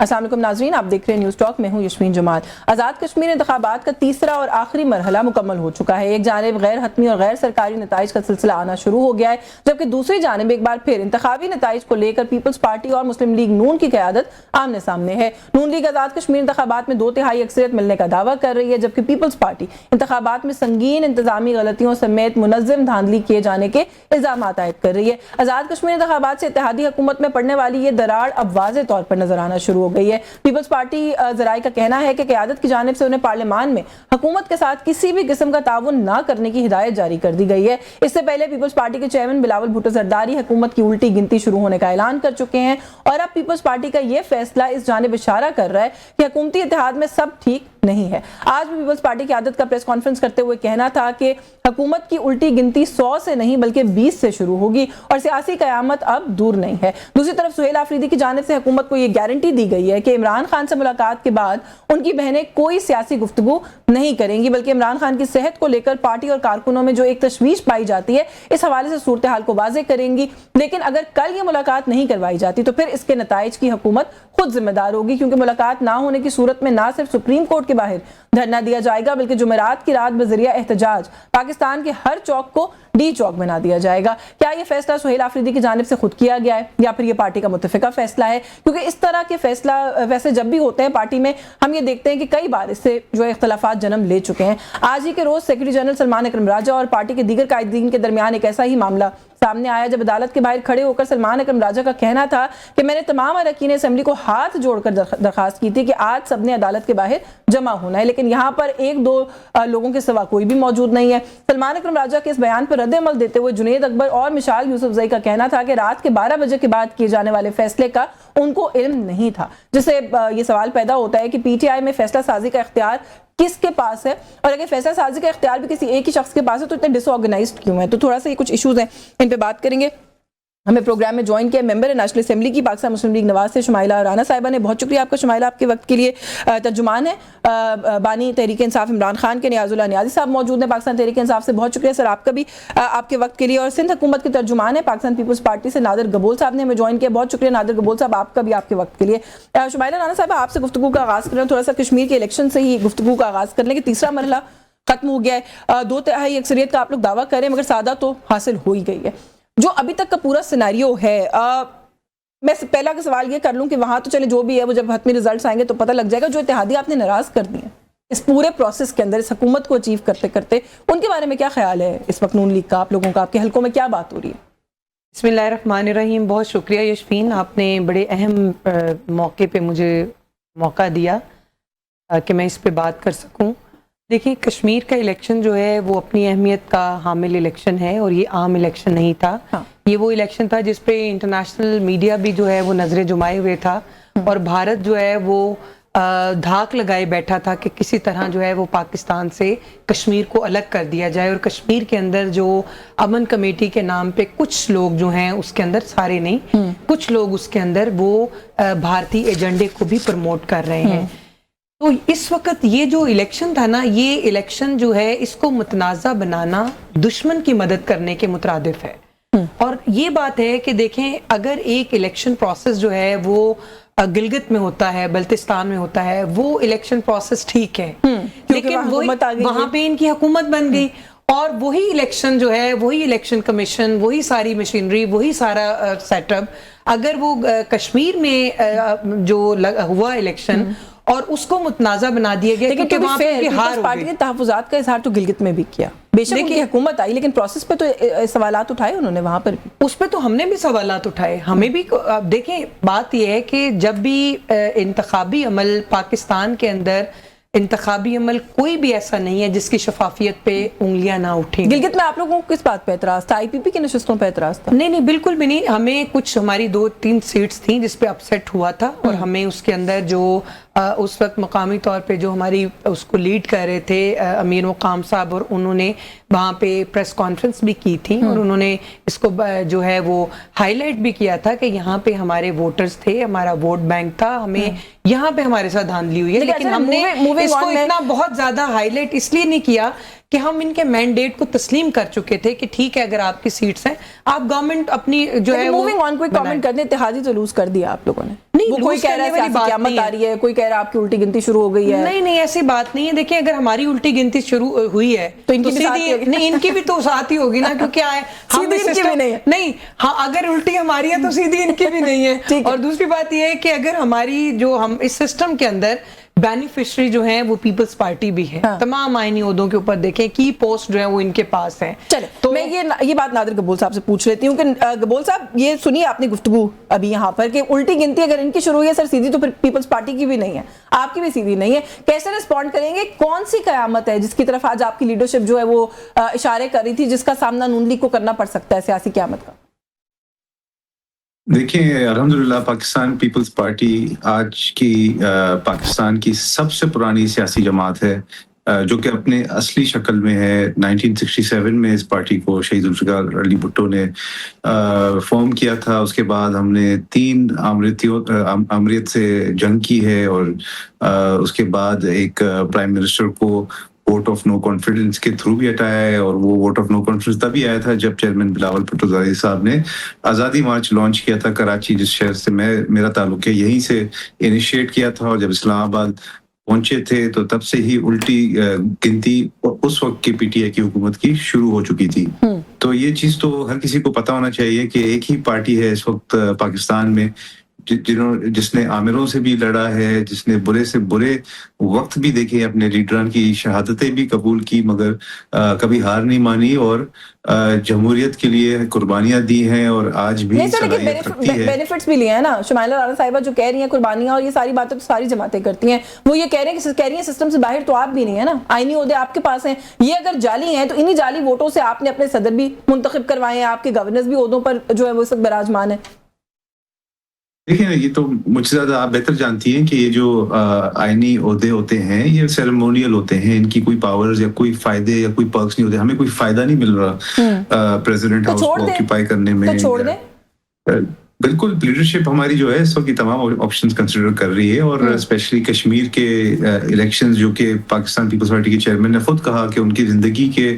السلام علیکم ناظرین، آپ دیکھ رہے ہیں نیوز ٹاک، میں ہوں یشمین جمال۔ آزاد کشمیر انتخابات کا تیسرا اور آخری مرحلہ مکمل ہو چکا ہے۔ ایک جانب غیر حتمی اور غیر سرکاری نتائج کا سلسلہ آنا شروع ہو گیا ہے، جبکہ دوسری جانب ایک بار پھر انتخابی نتائج کو لے کر پیپلز پارٹی اور مسلم لیگ نون کی قیادت آمنے سامنے ہے۔ نون لیگ آزاد کشمیر انتخابات میں 2/3 اکثریت ملنے کا دعویٰ کر رہی ہے، جبکہ پیپلز پارٹی انتخابات میں سنگین انتظامی غلطیوں سمیت منظم دھاندلی کیے جانے کے الزامات عائد کر رہی ہے۔ آزاد کشمیر انتخابات سے اتحادی حکومت میں پڑنے والی یہ دراڑ اب واضح طور پر نظر آنا شروع ہو گئی ہے۔ پیپلز پارٹی ذرائع کا کہنا ہے کہ قیادت کی جانب سے انہیں پارلیمان میں حکومت کے ساتھ کسی بھی قسم کا تعاون نہ کرنے کی ہدایت جاری کر دی گئی ہے۔ اس سے پہلے پیپلز پارٹی کے چیئرمین بلاول بھٹو زرداری حکومت کی الٹی گنتی شروع ہونے کا اعلان کر چکے ہیں، اور اب پیپلز پارٹی کا یہ فیصلہ اس جانب اشارہ کر رہا ہے کہ حکومتی اتحاد میں سب ٹھیک نہیں ہے۔ آج بھی پیپلز پارٹی کی قیادت کا پریس کانفرنس کرتے ہوئے کہنا تھا کہ حکومت کی الٹی گنتی 100 سے نہیں بلکہ 20 سے شروع ہوگی اور سیاسی قیامت اب دور نہیں ہے۔ دوسری طرف سہیل آفریدی کی جانب سے حکومت کو یہ گارنٹی دی گئی ہے کہ عمران خان سے ملاقات کے بعد ان کی بہنیں کوئی سیاسی گفتگو نہیں کریں گی، بلکہ عمران خان کی صحت کو لے کر پارٹی اور کارکنوں میں جو ایک تشویش پائی جاتی ہے اس حوالے سے صورتحال کو واضح کریں گی۔ لیکن اگر کل یہ ملاقات نہیں کروائی جاتی تو پھر اس کے نتائج کی حکومت خود ذمہ دار ہوگی، کیونکہ ملاقات نہ ہونے کی صورت میں نہ صرف سپریم کورٹ کے باہر دھرنا دیا جائے گا بلکہ جمعرات کی رات بذریعہ احتجاج پاکستان کے ہر چوک کو ڈی چوک بنا دیا جائے گا۔ کیا یہ فیصلہ سہیل آفریدی کی جانب سے خود کیا گیا ہے یا پھر یہ پارٹی کا متفقہ فیصلہ ہے؟ کیونکہ اس طرح کے فیصلہ ویسے جب بھی ہوتے ہیں پارٹی میں ہم یہ دیکھتے ہیں کہ کئی بار اس سے جو اختلافات جنم لے چکے ہیں۔ آج ہی کے روز سیکرٹری جنرل سلمان اکرم راجہ اور پارٹی کے دیگر قائدین کے درمیان ایک ایسا ہی معاملہ سامنے آیا جب عدالت کے باہر کھڑے ہو کر سلمان اکرم راجہ کا کہنا تھا کہ میں نے تمام اراکین اسمبلی کو ہاتھ جوڑ کر درخواست کی تھی کہ آج سب نے عدالت کے باہر جمع ہونا ہے، لیکن یہاں پر ایک دو لوگوں کے سوا کوئی بھی موجود نہیں ہے۔ سلمان اکرم راجہ کے اس بیان پر رد عمل دیتے ہوئے جنید اکبر اور مشال یوسفزئی کا کہنا تھا کہ رات کے 12 بجے کے بعد کیے جانے والے فیصلے کا ان کو علم نہیں تھا، جس سے یہ سوال پیدا ہوتا ہے کہ پی ٹی آئی میں فیصلہ سازی کا اختیار کس کے پاس ہے، اور اگر فیصلہ سازی کا اختیار بھی کسی ایک ہی شخص کے پاس ہے تو اتنے ڈس آرگنائزڈ کیوں ہے؟ تو تھوڑا سا یہ کچھ ایشوز ہیں، ان پہ بات کریں گے۔ ہمیں پروگرام میں جوائن کیا ممبر نیشنل اسمبلی کی پاکستان مسلم لیگ نواز سے شمائلہ رانا صاحبہ نے، بہت شکریہ آپ کا شمائلہ آپ کے وقت کے لیے۔ ترجمان ہے بانی تحریک انصاف عمران خان کے نیاز اللہ نیازی صاحب موجود ہیں پاکستان تحریک انصاف سے، بہت شکریہ سر آپ کا بھی آپ کے وقت کے لیے۔ اور سندھ حکومت کے ترجمان ہے پاکستان پیپلز پارٹی سے نادر گبول صاحب نے ہمیں جوائن کیا، بہت شکریہ نادر گبول صاحب آپ کا بھی آپ کے وقت کے لیے۔ شمائلہ رانا صاحب آپ سے گفتگو کا آغاز کریں، تھوڑا سا کشمیر کے الیکشن سے ہی گفتگو کا آغاز کر لیں کہ تیسرا مرحلہ ختم ہو گیا ہے، 2/3 اکثریت کا آپ لوگ دعویٰ کر رہے ہیں مگر سادہ تو حاصل ہو ہی گئی ہے۔ جو ابھی تک کا پورا سیناریو ہے، میں پہلا کا سوال یہ کر لوں کہ وہاں تو چلے جو بھی ہے وہ جب حتمی ریزلٹس آئیں گے تو پتہ لگ جائے گا، جو اتحادی آپ نے ناراض کر دی ہیں اس پورے پروسیس کے اندر اس حکومت کو اچیو کرتے کرتے، ان کے بارے میں کیا خیال ہے اس وقت نون لیگ کا، آپ لوگوں کا، آپ کے حلقوں میں کیا بات ہو رہی ہے؟ بسم اللہ الرحمن الرحیم، بہت شکریہ یشفین، آپ نے بڑے اہم موقع پہ مجھے موقع دیا کہ میں اس پہ بات کر سکوں۔ دیکھیں، کشمیر کا الیکشن جو ہے وہ اپنی اہمیت کا حامل الیکشن ہے، اور یہ عام الیکشن نہیں تھا۔ یہ وہ الیکشن تھا جس پہ انٹرنیشنل میڈیا بھی جو ہے وہ نظریں جمائے ہوئے تھا، اور بھارت جو ہے وہ دھاک لگائے بیٹھا تھا کہ کسی طرح جو ہے وہ پاکستان سے کشمیر کو الگ کر دیا جائے، اور کشمیر کے اندر جو امن کمیٹی کے نام پہ کچھ لوگ جو ہیں اس کے اندر، سارے نہیں، کچھ لوگ اس کے اندر وہ بھارتی ایجنڈے کو بھی پروموٹ کر رہے ہیں۔ تو اس وقت یہ جو الیکشن تھا نا، یہ الیکشن جو ہے اس کو متنازع بنانا دشمن کی مدد کرنے کے مترادف ہے۔ اور یہ بات ہے کہ دیکھیں، اگر ایک الیکشن پروسیس جو ہے وہ گلگت میں ہوتا ہے، بلتستان میں ہوتا ہے، وہ الیکشن پروسیس ٹھیک ہے، لیکن وہاں پہ ان کی حکومت بن گئی، اور وہی الیکشن جو ہے، وہی الیکشن کمیشن، وہی ساری مشینری، وہی سارا سیٹ اپ، اگر وہ کشمیر میں جو ہوا الیکشن اور اس کو متنازع بنا دیا گیا، لیکن وہاں پہ ہار پارٹی نے تحفظات کا اظہار تو گلگت میں بھی کیا، بے شک ان کی حکومت آئی لیکن پروسیس پہ تو سوالات اٹھائے انہوں نے وہاں پر، اس پہ تو ہم نے بھی سوالات اٹھائے، ہمیں بھی۔ دیکھیں، بات یہ ہے کہ جب بھی انتخابی عمل پاکستان کے اندر، انتخابی عمل کوئی بھی ایسا نہیں ہے جس کی شفافیت پہ انگلیاں نہ اٹھیں۔ گلگت میں آپ لوگوں کو کس بات پہ اعتراض تھا؟ آئی پی پی کی نشستوں پہ اعتراض تھا؟ نہیں، بالکل بھی نہیں، ہمیں کچھ ہماری 2-3 سیٹس تھیں جس پہ اپسیٹ ہوا تھا، اور ہمیں اس کے اندر جو اس وقت مقامی طور پہ جو ہماری اس کو لیڈ کر رہے تھے امیر مقام صاحب، اور انہوں نے وہاں پہ پریس کانفرنس بھی کی تھی، اور انہوں نے اس کو جو ہے وہ ہائی لائٹ بھی کیا تھا کہ یہاں پہ ہمارے ووٹرز تھے، ہمارا ووٹ بینک تھا، ہمیں یہاں پہ ہمارے ساتھ دھاندلی ہوئی ہے، لیکن ہم نے اس کو اتنا بہت زیادہ ہائی لائٹ اس لیے نہیں کیا کہ ہم ان کے مینڈیٹ کو تسلیم کر چکے تھے کہ ٹھیک ہے اگر آپ کی سیٹس ہیں آپ گورنمنٹ اپنی جو ہے موونگ آن کوئی کامنٹ کرنے اتحادی تو لوز کر دیا آپ لوگوں نے. نہیں, وہ کوئی کہہ رہا ہے سیاسی قیامت آ رہی ہے, کوئی کہہ رہا ہے آپ کی الٹی گنتی شروع ہو گئی ہے. نہیں ایسی بات نہیں ہے. دیکھیں اگر ہماری الٹی گنتی شروع ہوئی ہے تو ان کی بھی ساتھ ہوگی. نہیں ان کی بھی تو ساتھ ہی ہوگی نا, کیونکہ سیدھی ان کی بھی نہیں ہے. نہیں ہاں اگر الٹی ہماری ہے تو سیدھی ان کی بھی نہیں ہے. اور دوسری بات یہ ہے کہ اگر ہماری جو ہم اس سسٹم کے اندر بینیفیشری جو ہیں وہ پیپلز پارٹی بھی ہے, تمام آئینی عہدوں کے اوپر دیکھیں کی پوسٹ جو ہے وہ ان کے پاس ہے. چلے تو میں یہ بات نادر گبول صاحب سے پوچھ لیتی ہوں کہ گبول صاحب یہ سنیے آپ نے گفتگو ابھی یہاں پر کہ الٹی گنتی اگر ان کی شروع ہوئی ہے سر سیدھی, تو پھر پیپلز پارٹی کی بھی نہیں ہے, آپ کی بھی سیدھی نہیں ہے. کیسے رسپونڈ کریں گے, کون سی قیامت ہے جس کی طرف آج آپ کی لیڈرشپ جو ہے وہ اشارے کر رہی تھی, جس کا سامنا نون لیگ کو کرنا پڑ سکتا ہے سیاسی قیامت کا؟ دیکھیں الحمدللہ پاکستان پیپلز پارٹی آج کی پاکستان کی سب سے پرانی سیاسی جماعت ہے, جو کہ اپنے اصلی شکل میں ہے. 1967 میں اس پارٹی کو شہید ذوالفقار علی بھٹو نے فارم کیا تھا. اس کے بعد ہم نے 3 آمریت سے جنگ کی ہے, اور اس کے بعد ایک پرائم منسٹر کو ووٹ آف نو کانفیڈنس کے تھرو بھی ہٹایا ہے, اور وہ ووٹ آف نو کانفیڈنس تبھی آیا تھا جب چیئرمین بلاول بھٹو زادی صاحب نے آزادی مارچ لانچ کیا تھا کراچی, جس شہر سے میرا تعلق ہے, یہیں سے انیشیٹ کیا تھا. اور جب اسلام آباد پہنچے تھے تو تب سے ہی الٹی گنتی اس وقت کی پی ٹی آئی کی حکومت کی شروع ہو چکی تھی. تو یہ چیز تو ہر کسی کو پتا ہونا چاہیے کہ ایک ہی پارٹی ہے اس وقت پاکستان میں جس نے عامروں سے بھی لڑا ہے, جس نے برے سے برے وقت بھی دیکھے, اپنے لیڈران کی شہادتیں بھی قبول کی, مگر کبھی ہار نہیں مانی, اور جمہوریت کے لیے قربانیاں دی ہیں, اور آج بھی صلاحیت رکھتی ہے. بینیفٹس بھی لیے ہیں نا. شمائلہ رانا صاحبہ جو کہہ رہی ہیں قربانیاں اور یہ ساری باتیں تو ساری جماعتیں کرتی ہیں, وہ یہ کہہ رہی ہیں سسٹم سے باہر تو آپ بھی نہیں ہے نا, آئینی عہدے آپ کے پاس ہیں, یہ اگر جعلی ہیں تو انہی جعلی ووٹوں سے آپ نے اپنے صدر بھی منتخب کروائے ہیں, آپ کے گورنرز بھی عہدوں پر جو ہے وہ اس وقت براجمان ہیں. دیکھیں یہ تو مجھ سے زیادہ آپ بہتر جانتی ہیں کہ یہ جو آئینی عہدے ہوتے ہیں یہ سیریمونیل ہوتے ہیں, ان کی کوئی پاورز یا کوئی فائدے یا کوئی پرکس نہیں ہوتے. ہمیں کوئی فائدہ نہیں مل رہا پریزیڈنٹ ہاؤس کو آکیپائی کرنے میں. بالکل لیڈرشپ ہماری جو ہے اس وقت کی تمام آپشنز کنسیڈر کر رہی ہے, اور اسپیشلی کشمیر کے الیکشنز جو کہ پاکستان پیپلز پارٹی کے چیئرمین نے خود کہا کہ ان کی زندگی کے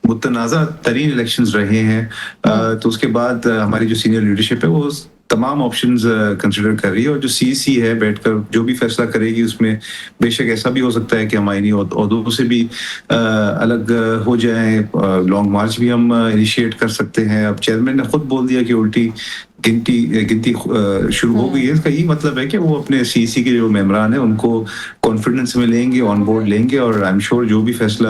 متنازع ترین الیکشنز رہے ہیں, تو اس کے بعد ہماری جو سینئر لیڈرشپ ہے وہ تمام آپشنز کنسیڈر کر رہی ہے, اور جو سی سی ہے بیٹھ کر جو بھی فیصلہ کرے گی اس میں بے شک ایسا بھی ہو سکتا ہے کہ ہم آئینی عہدوں سے بھی الگ ہو جائیں, لانگ مارچ بھی ہم انیشیٹ کر سکتے ہیں. اب چیئرمین نے خود بول دیا کہ الٹی گنتی شروع ہو گئی ہے. اس کا یہی مطلب ہے کہ وہ اپنے سی سی کے جو ممبران ہیں ان کو کانفیڈنس میں لیں گے, آن بورڈ لیں گے, اور آئی ایم شیور جو بھی فیصلہ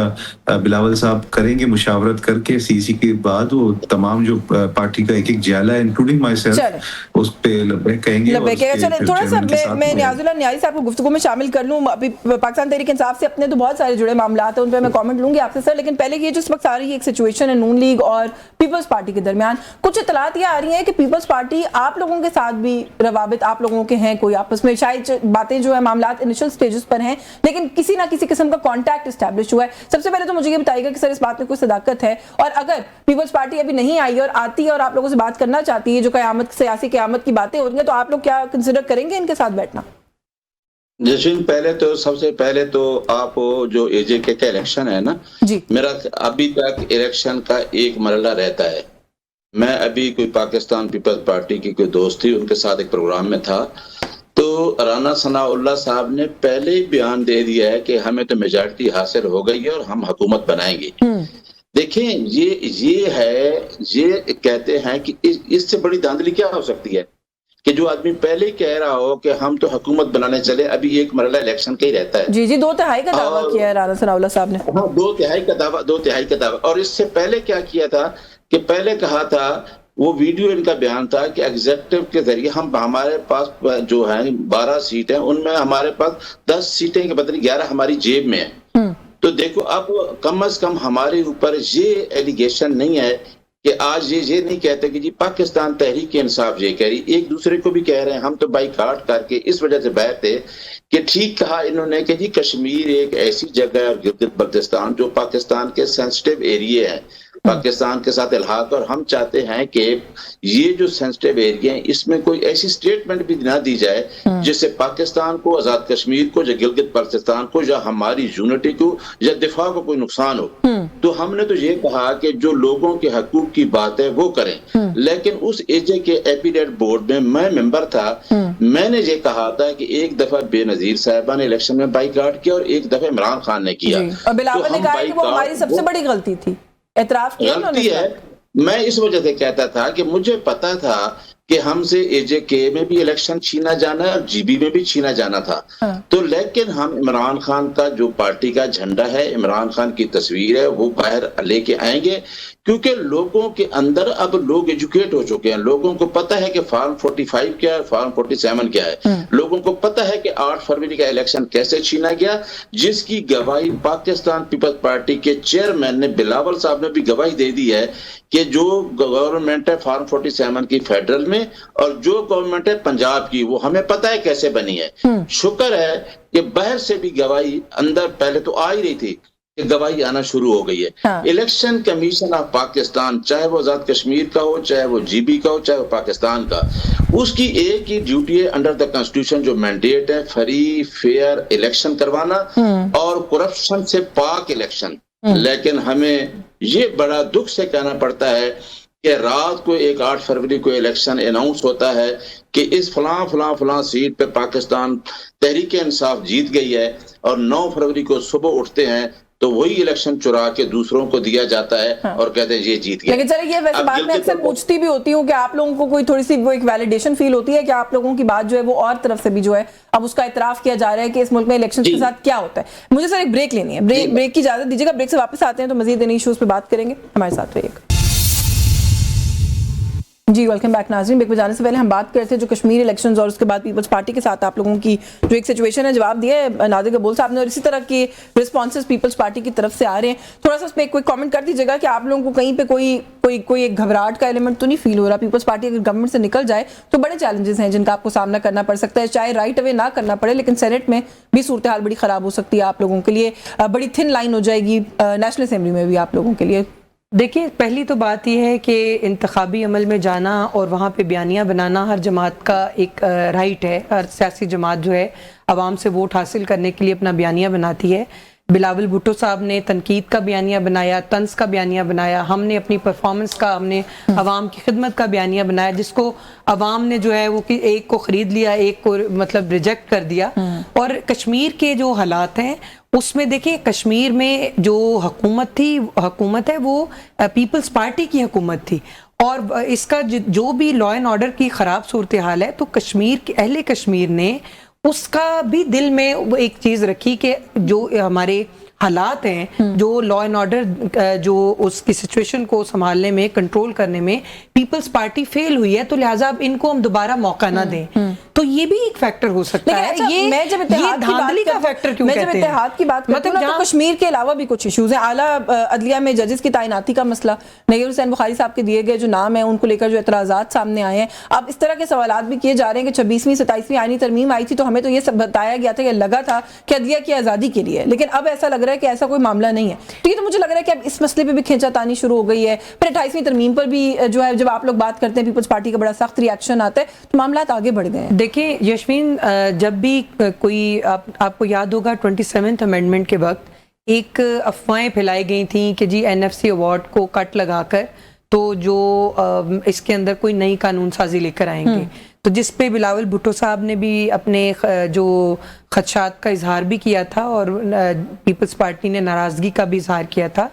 بلاول صاحب کریں گے مشاورت کر کے سی سی کے بعد, وہ تمام جو پارٹی کا ایک جالا ہے انکلوڈنگ مائی سیلف اس پہ لبیک کہیں گے. تھوڑا سا میں نیاز اللہ نیازی صاحب کو گفتگو میں شامل کر لوں. ابھی پاکستان تحریک انصاف سے اپنے تو بہت سارے جڑے معاملات ہیں, ان پہ میں کامنٹ لوں گی آپ سے سر, لیکن پہلے یہ جو اس وقت ساری ایک سچویشن ہے نون لیگ اور پیپلز پارٹی کے درمیان, کچھ اطلاعات یہ آ رہی ہیں کہ پیپلز پارٹی آپ لوگوں کے ساتھ بھی روابط آپ لوگوں کے ہیں, کوئی آپس میں شاید باتیں جو ہے معاملات انیشل سٹیجز پر ہیں, لیکن کسی نہ کسی قسم کا کانٹیکٹ اسٹیبلش ہوا ہے. سب سے پہلے تو مجھے یہ بتائیے گا کہ سر اس بات میں کوئی صداقت ہے, اور اگر پیپلز پارٹی ابھی نہیں آئی اور آتی ہے اور آپ لوگوں سے بات کرنا چاہتی ہے, جو قیامت سیاسی قیامت کی باتیں ہو رہی ہیں, تو آپ لوگ کیا کنسیڈر کریں گے ان کے ساتھ بیٹھنا؟ جشن سب سے پہلے تو آپ جو اے جے کے الیکشن ہے نا, میرا ابھی تک الیکشن کا ایک مرحلہ رہتا ہے. میں ابھی کوئی پاکستان پیپلز پارٹی کی کوئی دوست تھی, ان کے ساتھ ایک پروگرام میں تھا, تو رانا ثناء اللہ صاحب نے پہلے ہی بیان دے دیا ہے کہ ہمیں تو میجارٹی حاصل ہو گئی ہے اور ہم حکومت بنائیں گے. دیکھیں یہ کہتے ہیں کہ اس سے بڑی دھاندلی کیا ہو سکتی ہے کہ جو آدمی پہلے ہی کہہ رہا ہو کہ ہم تو حکومت بنانے چلے, ابھی ایک مرحلہ الیکشن کا ہی رہتا ہے. جی 2/3 کا دعویٰ کیا ہے رانا ثناء اللہ صاحب نے. ہاں 2/3 کا دعویٰ. اور اس سے پہلے کیا کیا تھا کہ پہلے کہا تھا, وہ ویڈیو ان کا بیان تھا کہ ایگزیکٹو کے ذریعے ہمارے پاس جو ہیں 12 سیٹ ہیں, ان میں ہمارے پاس 10 سیٹیں کے بدلے 11 ہماری جیب میں ہیں. تو دیکھو اب کم از کم ہمارے اوپر یہ ایلیگیشن نہیں ہے کہ آج یہ نہیں کہتے کہ جی پاکستان تحریک انصاف یہ کہہ رہی, ایک دوسرے کو بھی کہہ رہے ہیں. ہم تو بائیکاٹ کر کے اس وجہ سے باہر تھے کہ ٹھیک کہا انہوں نے کہ جی کشمیر ایک ایسی جگہ ہے, گلگت بلتستان جو پاکستان کے سینسٹیو ایریے ہیں, پاکستان کے ساتھ الحاق، اور ہم چاہتے ہیں کہ یہ جو سینسٹیو ایریا ہیں اس میں کوئی ایسی سٹیٹمنٹ بھی نہ دی جائے جس سے پاکستان کو، آزاد کشمیر کو یا گلگت بلتستان کو یا ہماری یونٹی کو یا دفاع کو کوئی نقصان ہو۔ تو ہم نے تو یہ کہا کہ جو لوگوں کے حقوق کی بات ہے وہ کریں، لیکن اس ایجے کے ایپیڈیٹ بورڈ میں ممبر تھا، میں نے یہ کہا تھا کہ ایک دفعہ بے نظیر صاحبہ نے الیکشن میں بائیکاٹ کیا اور ایک دفعہ عمران خان نے کیا، اور بلاول نے کہا کہ وہ ہماری سب سے بڑی غلطی تھی، اعتراف کیا غلطی ہے۔ میں اس وجہ سے کہتا تھا کہ مجھے پتا تھا کہ ہم سے اے جے کے میں بھی الیکشن چھینا جانا ہے اور جی بی میں بھی چھینا جانا تھا، تو لیکن ہم عمران خان کا جو پارٹی کا جھنڈا ہے، عمران خان کی تصویر ہے، وہ باہر لے کے آئیں گے، کیونکہ لوگوں کے اندر اب لوگ ایجوکیٹ ہو چکے ہیں، لوگوں کو پتا ہے کہ فارم 45 کیا ہے، فارم 47 کیا ہے، لوگوں کو پتا ہے کہ 8 فروری کا الیکشن کیسے چھینا گیا، جس کی گواہی پاکستان پیپلز پارٹی کے چیئرمین نے بلاول صاحب نے بھی گواہی دے دی ہے کہ جو گورنمنٹ ہے فارم 47 کی فیڈرل میں اور جو گورنمنٹ ہے پنجاب کی، وہ ہمیں پتہ ہے کیسے بنی ہے۔ شکر ہے کہ باہر سے بھی گواہی اندر پہلے تو آ ہی رہی تھی کہ گواہی آنا شروع ہو گئی ہے۔ الیکشن کمیشن آف پاکستان، چاہے وہ آزاد کشمیر کا ہو، چاہے وہ جی بی کا ہو، چاہے وہ پاکستان کا، اس کی ایک ہی ڈیوٹی ہے انڈر دا کنسٹیٹیوشن جو مینڈیٹ ہے، فری فیئر الیکشن کروانا اور کرپشن سے پاک الیکشن۔ لیکن ہمیں یہ بڑا دکھ سے کہنا پڑتا ہے کہ رات کو ایک 8 فروری کو الیکشن اناؤنس ہوتا ہے کہ اس فلاں فلاں فلاں سیٹ پہ پاکستان تحریک انصاف جیت گئی ہے، اور 9 فروری کو صبح اٹھتے ہیں تو وہی الیکشن چرا کے دوسروں کو دیا جاتا ہے اور کہتے ہیں یہ جیت گیا۔ لیکن چلے یہ ویسے بات میں اکثر پوچھتی بھی ہوتی ہوں کہ آپ لوگوں کو کوئی تھوڑی سی وہ ایک ویلیڈیشن فیل ہوتی ہے کہ آپ لوگوں کی بات جو ہے وہ اور طرف سے بھی جو ہے اب اس کا اعتراف کیا جا رہا ہے کہ اس ملک میں الیکشن کے ساتھ کیا ہوتا ہے۔ مجھے سر ایک بریک لینی ہے، بریک کی اجازت دیجیے گا، بریک سے واپس آتے ہیں تو مزید ان ایشوز پہ بات کریں گے، ہمارے ساتھ رہیے گا۔ جی ویلکم بیک ناظرین، بریک پہ جانے سے پہلے ہم بات کرتے ہیں جو کشمیر الیکشنز اور اس کے بعد پیپلز پارٹی کے ساتھ آپ لوگوں کی جو ایک سچویشن ہے، جواب دیا ہے نادر قبول صاحب نے، اور اسی طرح کے رسپانسز پیپلز پارٹی کی طرف سے آ رہے ہیں۔ تھوڑا سا اس پہ کوئی کامنٹ کر دیجیے گا کہ آپ لوگوں کو کہیں پہ کوئی ایک گھبراہٹ کا ایلیمنٹ تو نہیں فیل ہو رہا؟ پیپلز پارٹی اگر گورنمنٹ سے نکل جائے تو بڑے چیلنجز ہیں جن کا آپ کو سامنا کرنا پڑ سکتا ہے، چاہے رائٹ اوے نہ کرنا پڑے، لیکن سینٹ میں بھی صورتحال بڑی خراب ہو سکتی ہے آپ لوگوں کے لیے، بڑی تھن لائن ہو جائے گی نیشنل اسمبلی میں بھی آپ لوگوں کے لیے۔ دیکھیں، پہلی تو بات یہ ہے کہ انتخابی عمل میں جانا اور وہاں پہ بیانیہ بنانا ہر جماعت کا ایک رائٹ ہے، ہر سیاسی جماعت جو ہے عوام سے ووٹ حاصل کرنے کے لیے اپنا بیانیہ بناتی ہے۔ بلاول بھٹو صاحب نے تنقید کا بیانیہ بنایا، طنز کا بیانیہ بنایا، ہم نے اپنی پرفارمنس کا، ہم نے عوام کی خدمت کا بیانیہ بنایا، جس کو عوام نے جو ہے وہ ایک کو خرید لیا، ایک کو مطلب ریجیکٹ کر دیا۔ اور کشمیر کے جو حالات ہیں اس میں دیکھیں، کشمیر میں جو حکومت ہے وہ پیپلز پارٹی کی حکومت تھی، اور اس کا جو بھی لا اینڈ آرڈر کی خراب صورتحال ہے تو کشمیر کے اہل کشمیر نے اس کا بھی دل میں وہ ایک چیز رکھی کہ جو ہمارے حالات ہیں، جو لا اینڈ آرڈر جو اس کی سچویشن کو سنبھالنے میں، کنٹرول کرنے میں پیپلز پارٹی فیل ہوئی ہے، تو لہٰذا اب ان کو ہم دوبارہ موقع نہ دیں۔ تو یہ بھی ایک فیکٹر ہو سکتا ہے۔ میں جب اتحاد کی بات کرتی ہوں تو کشمیر کے علاوہ بھی کچھ ایشوز ہیں، اعلیٰ عدلیہ میں ججز کی تعیناتی کا مسئلہ، نیر حسین بخاری صاحب کے دیے گئے جو نام ہیں ان کو لے کر جو اعتراضات سامنے آئے ہیں، اب اس طرح کے سوالات بھی کیے جا رہے ہیں کہ 26ویں 27ویں آئینی ترمیم آئی تھی تو ہمیں تو یہ بتایا گیا تھا کہ لگا تھا کہ عدلیہ کی آزادی کے لیے، لیکن اب ایسا لگ رہا ہے کہ ایسا کوئی معاملہ نہیں ہے۔ تو یہ تو مجھے لگ رہا ہے کہ اب اس مسئلے پہ بھی کھینچا تانی شروع ہو گئی ہے، پھر 28ویں ترمیم پر بھی جو ہے جب آپ لوگ بات کرتے ہیں پیپلز پارٹی کا بڑا سخت ری ایکشن آتا ہے تو معاملات آگے بڑھ گئے ہیں۔ دیکھیں یشوین، جب بھی کوئی آپ کو یاد ہوگا 27th امینڈمنٹ کے وقت ایک افواہیں پھیلائی گئی تھیں کہ جی این ایف سی ایوارڈ کو کٹ لگا کر تو جو اس کے اندر کوئی نئی قانون سازی لے کر آئیں گے، تو جس پہ بلاول بھٹو صاحب نے بھی اپنے جو خدشات کا اظہار بھی کیا تھا اور پیپلز پارٹی نے ناراضگی کا بھی اظہار کیا تھا۔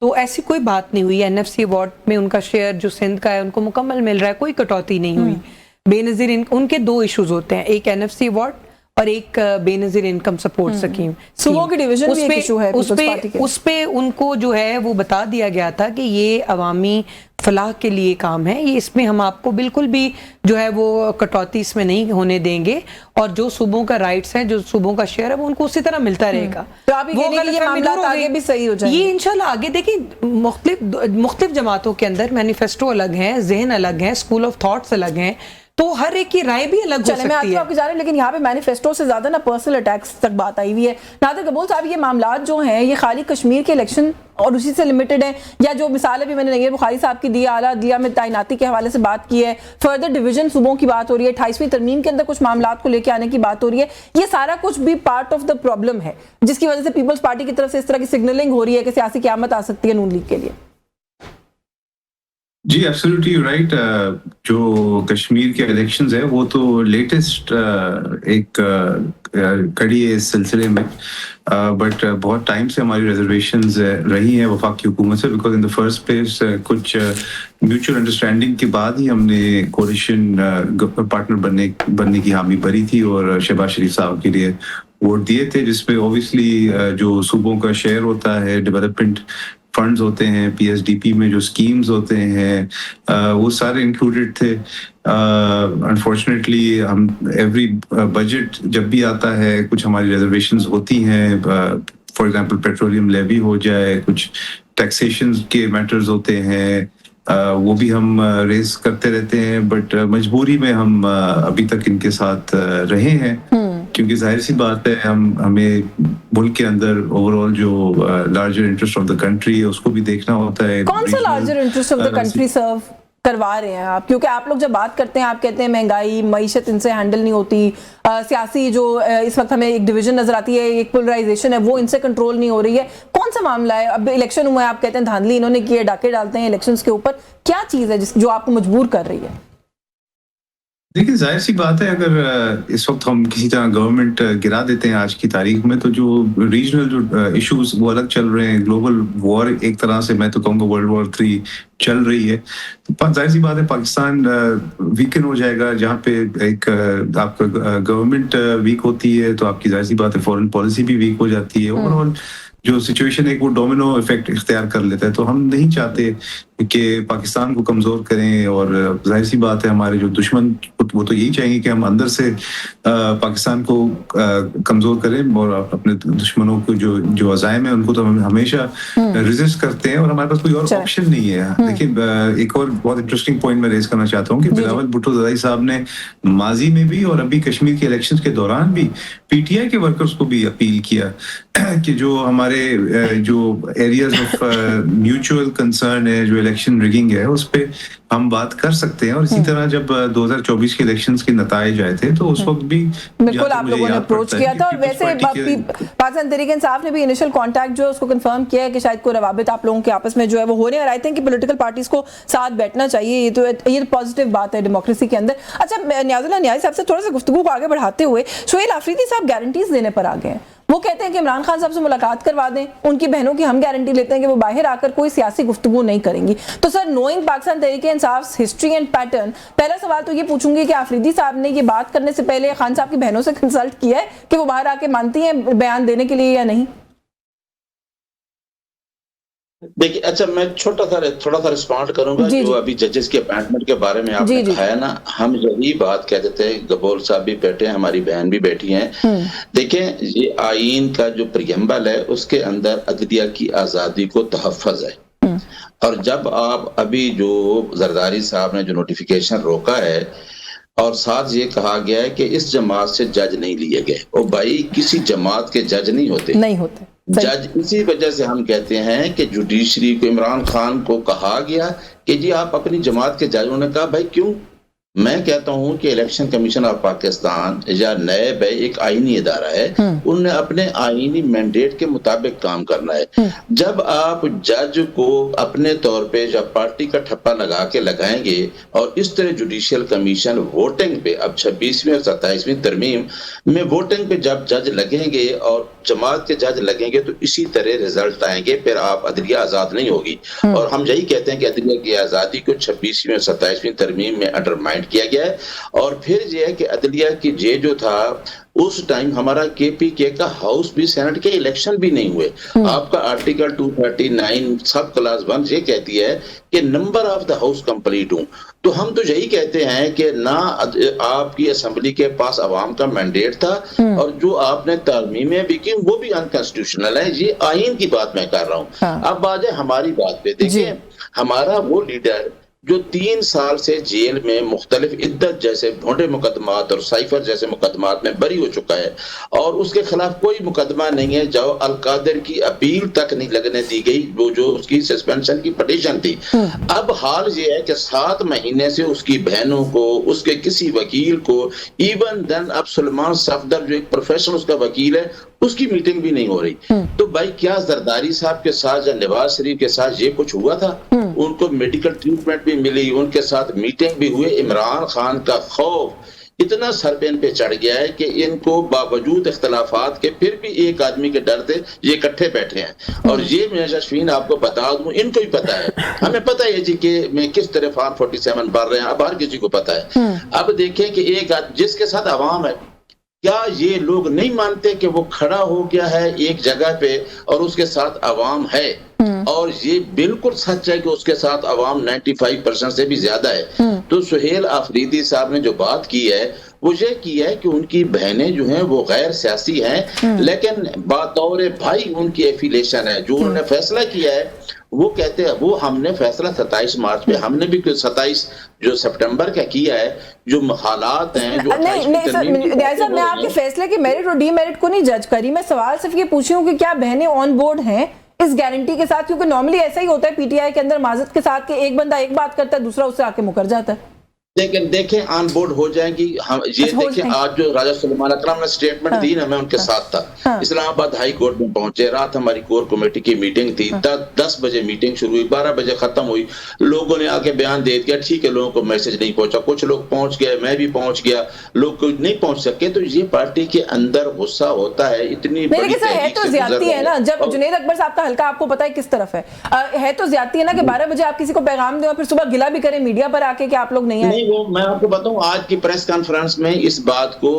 تو ایسی کوئی بات نہیں ہوئی، این ایف سی ایوارڈ میں ان کا شیئر جو سندھ کا ہے ان کو مکمل مل رہا ہے، کوئی کٹوتی نہیں ہوئی۔ بے نظیر ان کے 2 ایشوز ہوتے ہیں، ایک این ایف سی ایوارڈ اور ایک بے نظیر انکم سپورٹ سکیم، صوبوں کی ڈویژن بھی ایک ایشو ہے اس پہ ان کو جو ہے وہ بتا دیا گیا تھا کہ یہ عوامی فلاح کے لیے کام ہے، یہ اس میں ہم آپ کو بالکل بھی جو ہے وہ کٹوتی اس میں نہیں ہونے دیں گے، اور جو صوبوں کا رائٹس ہیں، جو صوبوں کا شیئر ہے وہ ان کو اسی طرح ملتا رہے گا۔ تو آپ یہ معاملات آگے بھی صحیح ہو جائیں گے؟ یہ انشاءاللہ آگے دیکھیں، مختلف جماعتوں کے اندر مینیفیسٹو الگ ہیں، ذہن الگ ہیں، اسکول آف تھاٹس الگ ہیں، تو ہر ایک کی رائے بھی الگ ہو چلے میں سکتی ہے. آپ کی جانب، لیکن یہاں پہ مینیفیسٹو سے زیادہ نا پرسنل اٹیکس تک بات آئی ہوئی ہے. نادر قبول صاحب، یہ معاملات جو ہیں یہ خالی کشمیر کے الیکشن اور اسی سے لمیٹڈ ہیں، یا جو مثال ابھی میں نے نیر بخاری صاحب کی دی، اعلیٰ عدلیہ میں تعیناتی کے حوالے سے بات کی ہے، فردر ڈویژن صوبوں کی بات ہو رہی ہے، 28ویں ترمیم کے اندر کچھ معاملات کو لے کے آنے کی بات ہو رہی ہے، یہ سارا کچھ بھی پارٹ آف دا پرابلم ہے جس کی وجہ سے پیپلز پارٹی کی طرف سے اس طرح کی سگنلنگ ہو رہی ہے کہ سیاسی قیامت آ سکتی ہے نون لیگ کے لیے؟ جی ایبسلیوٹلی رائٹ. جو کشمیر کے الیکشنز ہے وہ تو لیٹسٹ ایک کڑی ہے اس سلسلے میں، بٹ بہت ٹائم سے ہماری ریزرویشنز رہی ہیں وفاقی حکومت سے، because in the first place کچھ میوچل انڈرسٹینڈنگ کے بعد ہی ہم نے کوalition پارٹنر بننے کی حامی بھری تھی اور شہباز شریف صاحب کے لیے ووٹ دیے تھے، جس پہ اوبیسلی جو صوبوں کا شیئر ہوتا ہے، ڈیولپمنٹ فنڈز ہوتے ہیں، پی ایس ڈی پی میں جو اسکیمز ہوتے ہیں وہ سارے انکلوڈیڈ تھے. انفارچونیٹلی ہم ایوری بجٹ جب بھی آتا ہے کچھ ہماری ریزرویشنز ہوتی ہیں، فار ایگزامپل پیٹرولیم لیوی ہو جائے، کچھ ٹیکسیشن کے میٹرز ہوتے ہیں، وہ بھی ہم ریز کرتے رہتے ہیں، بٹ مجبوری میں ہم ابھی تک ان کے ساتھ رہے ہیں، کیونکہ ظاہر سی بات ہے ہمیں ملک کے اندر اوور آل جو larger interest of the country ہے اس کو بھی دیکھنا ہوتا ہے. کون سا larger interest of the country serve کروا رہے ہیں آپ؟ کیونکہ آپ لوگ جب بات کرتے ہیں آپ کہتے ہیں مہنگائی، معیشت ان سے ہینڈل نہیں ہوتی، سیاسی جو اس وقت ہمیں ایک ڈویژن نظر آتی ہے، ایک پولرائزیشن ہے، وہ ان سے کنٹرول نہیں ہو رہی ہے. کون سا معاملہ ہے؟ اب الیکشن ہوا ہے، آپ کہتے ہیں دھاندلی انہوں نے کی ہے، ڈاکے ڈالتے ہیں الیکشنز کے اوپر، کیا چیز ہے جو آپ کو مجبور کر رہی ہے؟ دیکھیں ظاہر سی بات ہے، اگر اس وقت ہم کسی طرح گورنمنٹ گرا دیتے ہیں آج کی تاریخ میں، تو جو ریجنل جو ایشوز وہ الگ چل رہے ہیں، گلوبل وار ایک طرح سے میں تو کہوں گا ورلڈ وار 3 چل رہی ہے، تو ظاہر سی بات ہے پاکستان ویکن ہو جائے گا. جہاں پہ ایک آپ کا گورنمنٹ ویک ہوتی ہے تو آپ کی ظاہر سی بات ہے فورن پالیسی بھی ویک ہو جاتی ہے. اوور آل جو سچویشن ہے وہ ڈومینو افیکٹ اختیار کر لیتا ہے. تو ہم نہیں چاہتے کہ پاکستان کو کمزور کریں، اور ظاہر سی بات ہے ہمارے جو دشمن وہ تو یہی چاہیں گے کہ ہم اندر سے پاکستان کو کمزور کریں، اور اپنے دشمنوں کو جو عزائم ہیں ان کو تو ہم ہمیشہ ریزسٹ کرتے ہیں، اور ہمارے پاس کوئی اور آپشن نہیں ہے. دیکھیں ایک اور بہت انٹرسٹنگ پوائنٹ میں ریز کرنا چاہتا ہوں کہ بلاول بھٹو زدائی صاحب نے ماضی میں بھی اور ابھی کشمیر کے الیکشنز کے دوران بھی پی ٹی آئی کے ورکرز کو بھی اپیل کیا کہ جو ہمارے جو ایریاز آف میوچل کنسرن ہے، جو الیکشن ریگنگ ہے، اس پہ ہم بات کر سکتے ہیں. اور اسی طرح جب 2024 کے الیکشنز کے نتائج آئے تھے تو اس وقت بھی بالکل آپ لوگوں نے اپروچ کیا تھا، اور ویسے پاکستان تحریک انصاف نے بھی انیشل کانٹیکٹ جو ہے اس کو کنفرم کیا ہے کہ شاید کوئی روابط آپ لوگوں کے آپس میں جو ہے وہ ہو رہے ہیں، اور آئی تھنک کہ پولیٹیکل پارٹیز کو ساتھ بیٹھنا چاہیے. یہ پازیٹیو بات ہے ڈیموکریسی کے اندر. اچھا نیاز اللہ نیازی صاحب سے تھوڑا سا گفتگو کو آگے بڑھاتے ہوئے، سہیل آفریدی صاحب گارنٹیز دینے پر آگے ہیں. وہ کہتے ہیں کہ عمران خان صاحب سے ملاقات کروا دیں، ان کی بہنوں کی ہم گارنٹی لیتے ہیں کہ وہ باہر آ کر کوئی سیاسی گفتگو نہیں کریں گی. تو سر knowing Pakistan Tehreek Insaf history and pattern, پہلا سوال تو یہ پوچھوں گی کہ آفریدی صاحب نے یہ بات کرنے سے پہلے خان صاحب کی بہنوں سے کنسلٹ کیا ہے کہ وہ باہر آ کے مانتی ہیں بیان دینے کے لیے یا نہیں؟ دیکھیے اچھا میں تھوڑا سا رسپونڈ کروں گا جو ابھی ججز کے اپائنٹمنٹ کے بارے میں آپ نے کہا ہے نا. ہم یہی بات کہتے تھے، گبول صاحب بھی بیٹھے ہیں، ہماری بہن بھی بیٹھی ہیں. دیکھیں یہ آئین کا جو پریمبل ہے اس کے اندر عدلیہ کی آزادی کو تحفظ ہے، اور جب آپ ابھی جو زرداری صاحب نے جو نوٹیفیکیشن روکا ہے اور ساتھ یہ کہا گیا ہے کہ اس جماعت سے جج نہیں لیے گئے، اور بھائی کسی جماعت کے جج نہیں ہوتے جج. اسی وجہ سے ہم کہتے ہیں کہ جوڈیشری کو، عمران خان کو کہا گیا کہ جی آپ اپنی جماعت کے جج. انہوں نے کہا بھائی کیوں؟ میں کہتا ہوں کہ الیکشن کمیشن آف پاکستان یا نیب ایک آئینی ادارہ ہے، انہوں نے اپنے آئینی مینڈیٹ کے مطابق کام کرنا ہے. جب آپ جج کو اپنے طور پہ جب پارٹی کا ٹھپا لگا کے لگائیں گے، اور اس طرح جوڈیشل کمیشن ووٹنگ پہ اب 26ویں اور 27ویں ترمیم میں ووٹنگ پہ جب جج لگیں گے اور جماعت کے جج لگیں گے تو اسی طرح ریزلٹ آئیں گے، پھر آپ عدلیہ آزاد نہیں ہوگی. اور ہم یہی کہتے ہیں کہ عدلیہ کی آزادی کو 26ویں اور 27ویں ترمیم میں انڈرمائن کیا گیا ہے. اور پھر یہ ہے کہ عدلیہ کی جو تھا اس ٹائم ہمارا کے پی کے کا ہاؤس بھی سینٹ کے الیکشن بھی نہیں ہوئے. آپ کا آرٹیکل 239 سب کلاس 1 یہ کہتی ہے کہ number of the house complete ہوں. تو ہم تو یہی کہتے ہیں کہ نہ آپ کی اسمبلی کے پاس عوام کا مینڈیٹ تھا، اور جو آپ نے ترمیمیں بھی کی وہ بھی انکانسٹیٹیوشنل ہیں. یہ آئین کی بات میں کر رہا ہوں. اب آ جائے ہماری بات پہ. دیکھیں ہمارا وہ لیڈر جو 3 سال سے جیل میں مختلف عدت جیسے بھونڈے مقدمات اور سائفر جیسے مقدمات میں بری ہو چکا ہے، اور اس کے خلاف کوئی مقدمہ نہیں ہے، جو القادر کی اپیل تک نہیں لگنے دی گئی، وہ جو اس کی سسپینشن کی پٹیشن تھی۔ اب حال یہ ہے کہ 7 مہینے سے اس کی بہنوں کو، اس کے کسی وکیل کو، ایون دین اب سلمان صفدر جو ایک پروفیشنل اس کا وکیل ہے، اس کی میٹنگ بھی نہیں ہو رہی۔ تو بھائی کیا زرداری صاحب کے ساتھ یا نواز شریف کے ساتھ یہ کچھ ہوا تھا؟ ان کو میڈیکل ٹریٹمنٹ بھی ملی، ان کے ساتھ میٹنگ بھی ہوئے۔ عمران خان کا خوف اتنا سر پہ ان پہ چڑھ گیا ہے کہ ان کو باوجود اختلافات کے پھر بھی ایک آدمی کے ڈر سے یہ اکٹھے بیٹھے ہیں۔ اور یہ میں اشفین آپ کو بتا دوں، ان کو ہی پتا ہے، ہمیں پتا ہے جی کہ میں کس طرح فارم 47 بھر رہے ہیں، اب ہر کسی کو پتا ہے۔ اب دیکھیں کہ ایک جس کے ساتھ عوام ہے، کیا یہ لوگ نہیں مانتے کہ وہ کھڑا ہو گیا ہے ایک جگہ پہ اور اس کے ساتھ عوام ہے؟ اور یہ بالکل سچ ہے کہ اس کے ساتھ عوام 95% سے بھی زیادہ ہے۔ تو سہیل آفریدی صاحب نے جو بات کی ہے وہ یہ کی ہے کہ ان کی بہنیں جو ہیں وہ غیر سیاسی ہیں، لیکن بطور بھائی ان کی ایفیلیشن ہے۔ جو انہوں نے فیصلہ کیا ہے وہ کہتے ہیں، وہ ہم نے فیصلہ 27 مارچ پہ، ہم نے بھی 27 جو سپٹمبر کا کیا ہے، جو حالات ہیں جو نہیں، میں آپ کے فیصلے کی میرٹ اور ڈی میرٹ کو نہیں جج کری، میں سوال صرف یہ پوچھی ہوں کہ کیا بہنیں آن بورڈ ہیں اس گارنٹی کے ساتھ؟ کیونکہ نارملی ایسا ہی ہوتا ہے پی ٹی آئی کے اندر معذرت کے ساتھ کہ ایک بندہ ایک بات کرتا ہے، دوسرا اس سے آ کے مکر جاتا ہے۔ لیکن دیکھیں آن بورڈ ہو جائیں گی۔ یہ دیکھیں آج جو راجہ سلیمان اکرم نے سٹیٹمنٹ دی نا، میں ان کے ساتھ تھا، اسلام آباد ہائی کورٹ میں پہنچے، رات ہماری کور کمیٹی کی میٹنگ تھی، 10 بجے میٹنگ شروع ہوئی، 12 بجے ختم ہوئی۔ لوگوں نے آگے بیان دے دیا، ٹھیک ہے، لوگوں کو میسج نہیں پہنچا، کچھ لوگ پہنچ گئے، میں بھی پہنچ گیا، لوگ نہیں پہنچ سکے۔ تو یہ پارٹی کے اندر غصہ ہوتا ہے، اتنی بڑی ہے تو زیادتی ہے نا۔ جب جنید اکبر صاحب کا حلقہ آپ کو پتا ہے کس طرف ہے تو زیادتی ہے نا کہ 12 بجے آپ کسی کو پیغام دیں اور پھر صبح گلا بھی کریں میڈیا پر آ کے کہ آپ لوگ نہیں آئے۔ وہ میں آپ کو بتاؤں، آج کی پریس کانفرنس میں اس بات کو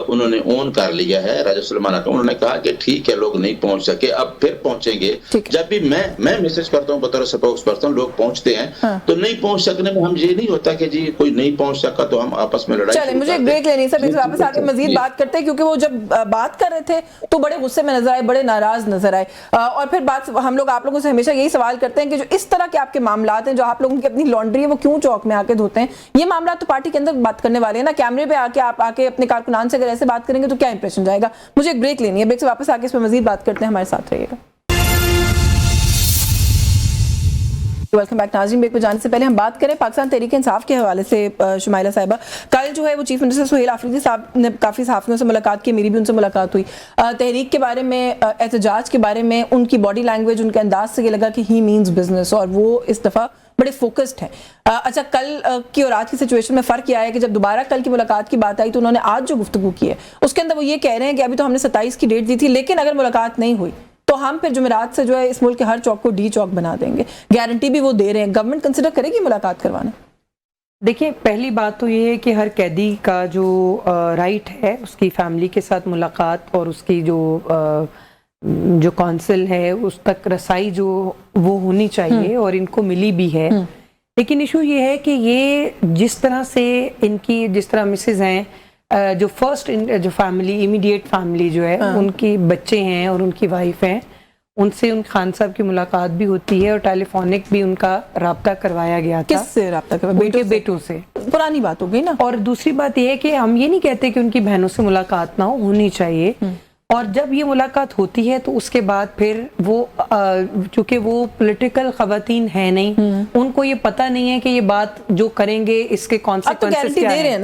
انہوں نے اون کر لیا ہے راجہ سلیمان اکرم، انہوں نے کہا کہ ٹھیک ہے لوگ نہیں پہنچ سکے، اب پھر پہنچیں گے۔ جب بھی میں میسج کرتا ہوں بطور سپوکس پرسن، لوگ پہنچتے ہیں تو نہیں پہنچ سکنے میں ہم یہ نہیں ہوتا کہ جی کوئی نہیں پہنچ سکا تو ہم آپس میں لڑائی۔ چلیں مجھے ایک بریک لینی ہے، پھر واپس آ کے مزید بات کرتے ہیں، کیونکہ وہ جب بات کر رہے تھے تو بڑے غصے میں نظر آئے، بڑے ناراض نظر آئے، اور پھر بات ہم لوگ آپ لوگوں سے ہمیشہ یہی سوال کرتے ہیں کہ جو اس طرح کے آپ کے معاملات ہیں، جو آپ لوگوں کی اپنی لانڈری ہے، وہ کیوں چوک میں آ کے دھوتے ہیں؟ یہ معاملات تو پارٹی کے اندر بات کرنے والے ہیں نا، کیمرے پہ آ کے آپ آ کے اپنے کارکنان سے اگر ایسے بات کریں گے تو کیا امپریشن جائے گا؟ مجھے ایک بریک لینی ہے، بریک سے واپس آ کے اس پہ مزید بات کرتے ہیں، ہمارے ساتھ رہیے گا۔ ویلکم بیک ناظرین، بریک پہ جانے سے پہلے ہم بات کریں پاکستان تحریک انصاف کے حوالے سے۔ شمائلہ صاحبہ، کل جو ہے وہ چیف منسٹر سہیل آفریدی صاحب نے کافی صحافیوں سے ملاقات کی، میری بھی ان سے ملاقات ہوئی، تحریک کے بارے میں، احتجاج کے بارے میں، ان کی باڈی لینگویج، ان کے انداز سے یہ لگا کہ ہی مینز بزنس، اور وہ اس دفعہ بڑے فوکسڈ ہیں۔ اچھا، کل کی اور آج کی سچویشن میں فرق کیا ہے کہ جب دوبارہ کل کی ملاقات کی بات آئی تو انہوں نے آج جو گفتگو کی ہے اس کے اندر وہ یہ کہہ رہے ہیں کہ ابھی تو ہم نے 27 کی ڈیٹ دی تھی، لیکن اگر ملاقات نہیں ہوئی تو ہم پھر جمعرات سے جو ہے اس ملک کے ہر چوک کو ڈی چوک بنا دیں گے۔ گارنٹی بھی وہ دے رہے ہیں۔ گورنمنٹ کنسیڈر کرے گی ملاقات کروانا؟ دیکھیں، پہلی بات تو یہ ہے کہ ہر قیدی کا جو رائٹ ہے اس کی فیملی کے ساتھ ملاقات اور اس کی جو کونسل ہے اس تک رسائی جو وہ ہونی چاہیے، اور ان کو ملی بھی ہے۔ لیکن ایشو یہ ہے کہ یہ جس طرح سے ان کی، جس طرح مسز ہیں، جو فرسٹ جو فیملی، امیڈیٹ فیملی جو ہے، ان کی بچے ہیں اور ان کی وائف ہیں، ان سے ان خان صاحب کی ملاقات بھی ہوتی ہے اور ٹیلی فونک بھی ان کا رابطہ کروایا گیا تھا۔ کس سے رابطہ کروایا؟ ان کے بیٹوں سے۔ پرانی بات ہو گئی نا۔ اور دوسری بات یہ ہے کہ ہم یہ نہیں کہتے کہ ان کی بہنوں سے ملاقات نہ ہونی چاہیے، اور جب یہ ملاقات ہوتی ہے تو اس کے بعد پھر وہ چونکہ وہ پولیٹیکل خواتین ہیں نہیں، ان کو یہ پتہ نہیں ہے کہ یہ بات جو کریں گے اس کے کانسیکوینسز کیا ہیں،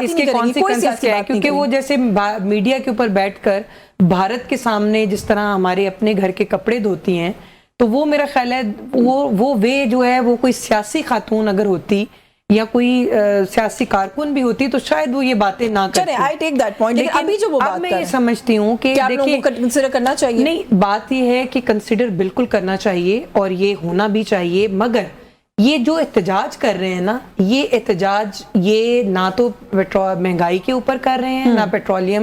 اس کے کانسیکوینسز کیا ہے، کیونکہ وہ جیسے میڈیا کے اوپر بیٹھ کر بھارت کے سامنے جس طرح ہمارے اپنے گھر کے کپڑے دھوتی ہیں، تو وہ میرا خیال ہے وہ وے جو ہے، وہ کوئی سیاسی خاتون اگر ہوتی یا کوئی سیاسی کارکن بھی ہوتی تو شاید وہ یہ باتیں نہ کرتی۔ I take that point، لیکن ابھی جو وہ بات میں یہ سمجھتی ہوں کہ آپ لوگوں کو کنسیڈر کرنا چاہیے۔ نہیں، بات یہ ہے کہ کنسیڈر بالکل کرنا چاہیے اور یہ ہونا بھی چاہیے، مگر یہ جو احتجاج کر رہے ہیں نا، یہ احتجاج یہ نہ تو مہنگائی کے اوپر کر رہے ہیں، نہ پیٹرولیم،